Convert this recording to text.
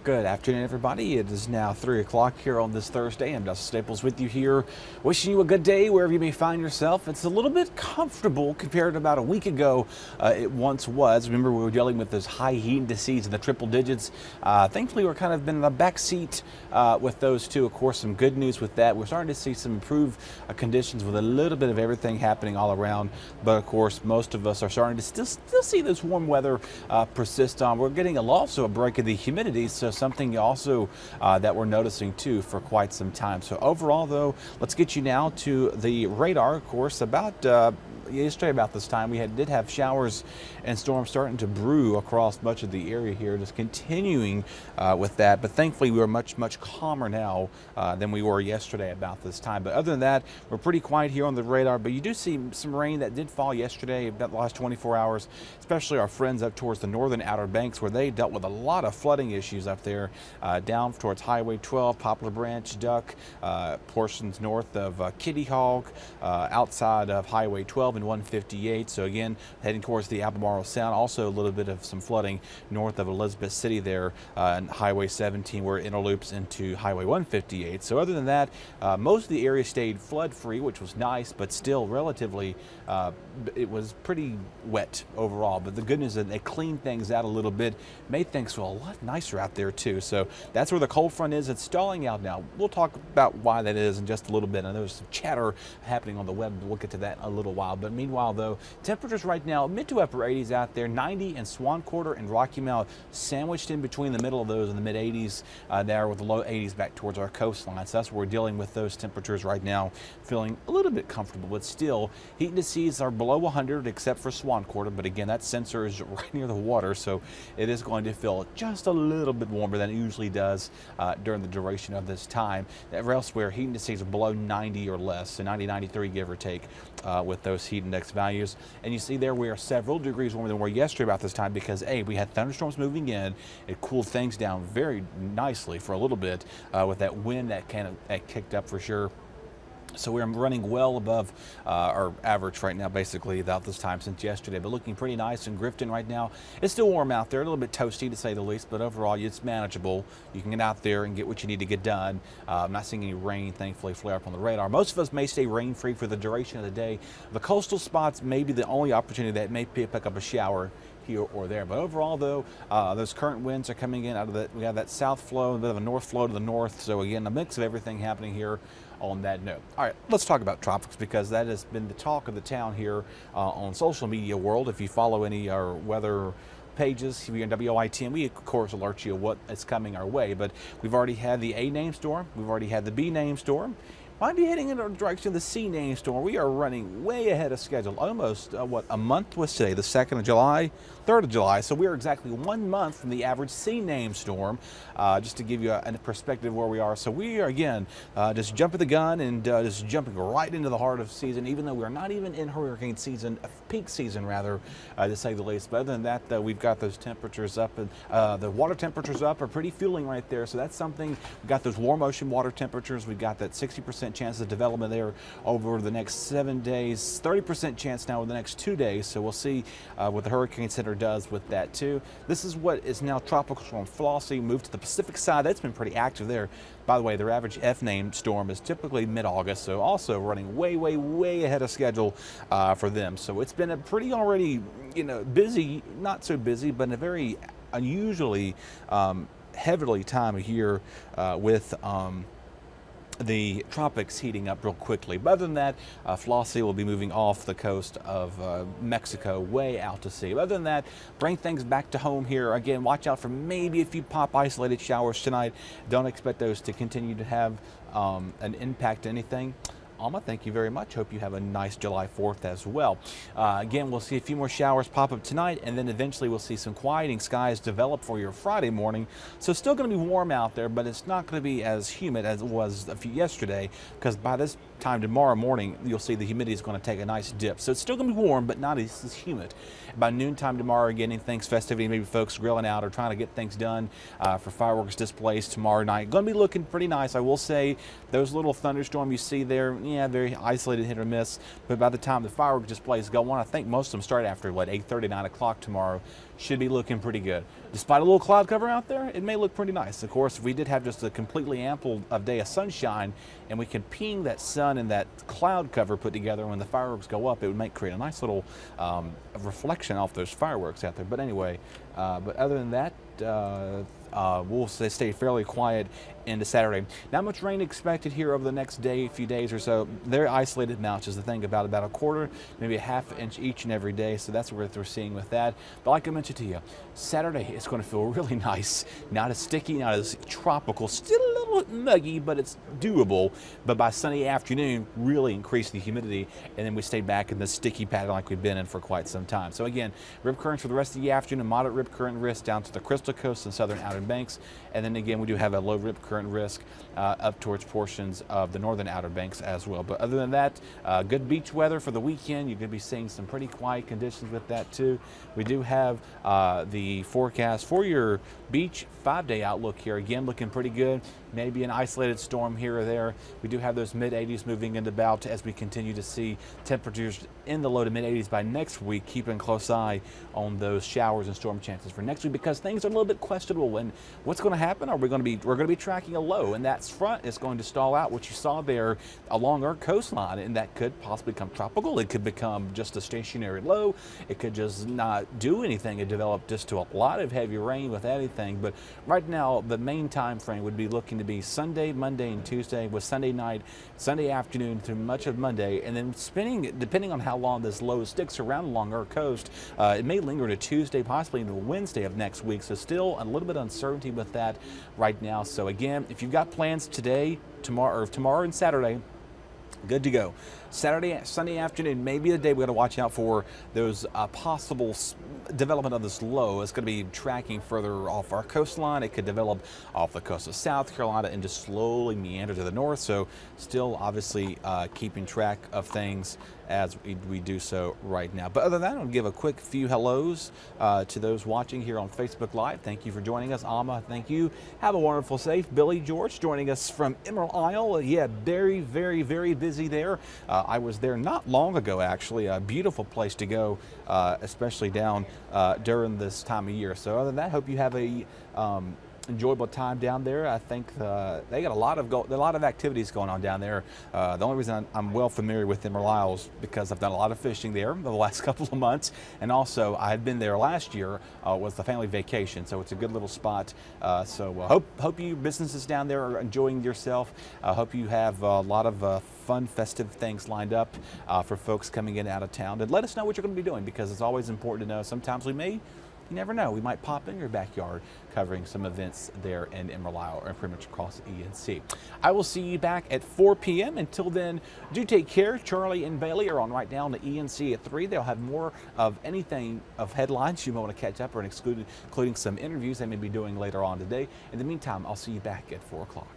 Good afternoon, everybody. It is now 3 o'clock here on this Thursday. I'm Dustin Staples with you here, wishing you a good day wherever you may find yourself. It's a little bit comfortable compared to about a week ago it once was. Remember, we were dealing with those high heat indices in the triple digits. Thankfully, we're kind of been in the back seat with those two. Of course, some good news with that. We're starting to see some improved conditions with a little bit of everything happening all around. But of course, most of us are starting to still see this warm weather persist on. We're getting also a break of the humidity, so something also that we're noticing too for quite some time. So overall, though, let's get you now to the radar. Of course, about yesterday about this time, we did have showers and storms starting to brew across much of the area here, just continuing with that. But thankfully, we are much calmer now than we were yesterday about this time. But other than that, we're pretty quiet here on the radar. But you do see some rain that did fall yesterday, about the last 24 hours, especially our friends up towards the northern Outer Banks, where they dealt with a lot of flooding issues up there, down towards Highway 12, Poplar Branch, Duck, portions north of Kitty Hawk, outside of Highway 12 and 158. So again, heading towards the Albemarle Sound. Also a little bit of some flooding north of Elizabeth City there, and Highway 17, where it interloops into Highway 158. So other than that, most of the area stayed flood free, which was nice, but still relatively it was pretty wet overall. But the good news is that they cleaned things out a little bit, made things feel a lot nicer out there too. So that's where the cold front is. It's stalling out now. We'll talk about why that is in just a little bit. I know there's some chatter happening on the web. We'll get to that in a little while. But meanwhile, though, temperatures right now mid to upper 80s out there. 90 in Swan Quarter and Rocky Mount, sandwiched in between the middle of those in the mid 80s there, with the low 80s back towards our coastline. So that's where we're dealing with those temperatures right now, feeling a little bit comfortable, but still heat indices are below 100 except for Swan Quarter. But again, that sensor is right near the water, so it is going to feel just a little bit warmer than it usually does during the duration of this time. Elsewhere, heat indices are below 90 or less, so 90, 93 give or take with those heat index values. And you see there we are several degrees warmer than we were yesterday about this time because we had thunderstorms moving in. It cooled things down very nicely for a little bit with that wind that kicked up for sure. So we're running well above our average right now, basically, about this time since yesterday, but looking pretty nice in Grifton right now. It's still warm out there, a little bit toasty to say the least, but overall it's manageable. You can get out there and get what you need to get done. I'm not seeing any rain, thankfully, flare up on the radar. Most of us may stay rain-free for the duration of the day. The coastal spots may be the only opportunity that may pick up a shower here or there. But overall, though, those current winds are coming in out of that. We have that south flow, a bit of a north flow to the north. So again, a mix of everything happening here on that note. All right, let's talk about tropics, because that has been the talk of the town here on social media world. If you follow any of our weather pages here in WITN, we of course alert you of what is coming our way. But we've already had the A name storm, we've already had the B name storm. Might be heading in the direction of the C name storm. We are running way ahead of schedule. Almost, a month was today, the 2nd of July, 3rd of July. So we are exactly 1 month from the average C name storm, just to give you a perspective where we are. So we are, again, just jumping the gun and just jumping right into the heart of season, even though we're not even in hurricane season, peak season rather, to say the least. But other than that, though, we've got those temperatures up, and the water temperatures up are pretty fueling right there. So that's something. We've got those warm ocean water temperatures. We've got that 60% chance of development there over the next 7 days, 30% chance now over the next 2 days. So we'll see what the Hurricane Center does with that too. This is what is now Tropical Storm Flossie, moved to the Pacific side. That's been pretty active there. By the way, their average F name storm is typically mid-August, so also running way ahead of schedule for them. So it's been a pretty already, busy, not so busy, but a very unusually heavily time of year with the tropics heating up real quickly. But other than that, Flossie will be moving off the coast of Mexico, way out to sea. But other than that, bring things back to home here. Again, watch out for maybe a few pop isolated showers tonight. Don't expect those to continue to have an impact to anything. Alma, thank you very much. Hope you have a nice July 4th as well. Again, we'll see a few more showers pop up tonight, and then eventually we'll see some quieting skies develop for your Friday morning. So still going to be warm out there, but it's not going to be as humid as it was yesterday, because by this time tomorrow morning, you'll see the humidity is going to take a nice dip. So it's still going to be warm, but not as humid. By noontime tomorrow, getting things festivity, maybe folks grilling out or trying to get things done for fireworks displays tomorrow night. Going to be looking pretty nice. I will say those little thunderstorms you see there, yeah, very isolated hit or miss. But by the time the fireworks displays go on, I think most of them start after, 8:30, 9 o'clock tomorrow, should be looking pretty good. Despite a little cloud cover out there, it may look pretty nice. Of course, if we did have just a completely ample day of sunshine and we can ping that sun and that cloud cover put together when the fireworks go up, it would create a nice little reflection off those fireworks out there. But anyway, but other than that, we'll stay fairly quiet into Saturday. Not much rain expected here over the next few days or so. They're isolated amounts is the thing, about a quarter, maybe a half inch each and every day. So that's what we're seeing with that. But like I mentioned to you, Saturday it's going to feel really nice. Not as sticky, not as tropical, still a little muggy, but it's doable. But by Sunday afternoon, really increase the humidity, and then we stay back in the sticky pattern like we've been in for quite some time. So again, rip currents for the rest of the afternoon, moderate rip current risk down to the Crystal Coast and southern Outer Banks. And then again, we do have a low rip current risk up towards portions of the northern Outer Banks as well. But other than that, good beach weather for the weekend. You're going to be seeing some pretty quiet conditions with that too. We do have the forecast for your beach 5-day outlook here. Again, looking pretty good. Maybe an isolated storm here or there. We do have those mid-80s moving into bout as we continue to see temperatures in the low to mid-80s by next week. Keeping a close eye on those showers and storm chances for next week, because things are a little bit questionable. And what's going to happen? We're going to be tracking a low, and that front is going to stall out, what you saw there along our coastline, and that could possibly become tropical. It could become just a stationary low. It could just not do anything and develop just to a lot of heavy rain with anything. But right now, the main time frame would be looking to be Sunday, Monday, and Tuesday, with Sunday night, Sunday afternoon through much of Monday, and then spinning, depending on how long this low sticks around along our coast, it may linger to Tuesday, possibly into Wednesday of next week. So still a little bit of uncertainty with that right now. So again, if you've got plans today, tomorrow and Saturday, good to go. Sunday afternoon may be the day we got to watch out for those possible development of this low. It's going to be tracking further off our coastline. It could develop off the coast of South Carolina and just slowly meander to the north. So still obviously keeping track of things as we do so right now. But other than that, I'll give a quick few hellos to those watching here on Facebook Live. Thank you for joining us. Alma, thank you. Have a wonderful, safe. Billy George joining us from Emerald Isle. Yeah, very, very, very busy there. I was there not long ago, actually. A beautiful place to go, especially down during this time of year. So other than that, hope you have a enjoyable time down there. I think they got a lot of activities going on down there. The only reason I'm well familiar with Emerald Isle is because I've done a lot of fishing there the last couple of months, and also I had been there last year. Was the family vacation, so it's a good little spot. So hope you businesses down there are enjoying yourself. Hope you have a lot of fun, festive things lined up for folks coming in and out of town. And let us know what you're going to be doing, because it's always important to know. Sometimes you never know, we might pop in your backyard covering some events there in Emerald Isle or pretty much across ENC. I will see you back at 4 p.m. Until then, do take care. Charlie and Bailey are on right now on the ENC at 3. They'll have more of anything of headlines you might want to catch up, or including some interviews they may be doing later on today. In the meantime, I'll see you back at 4 o'clock.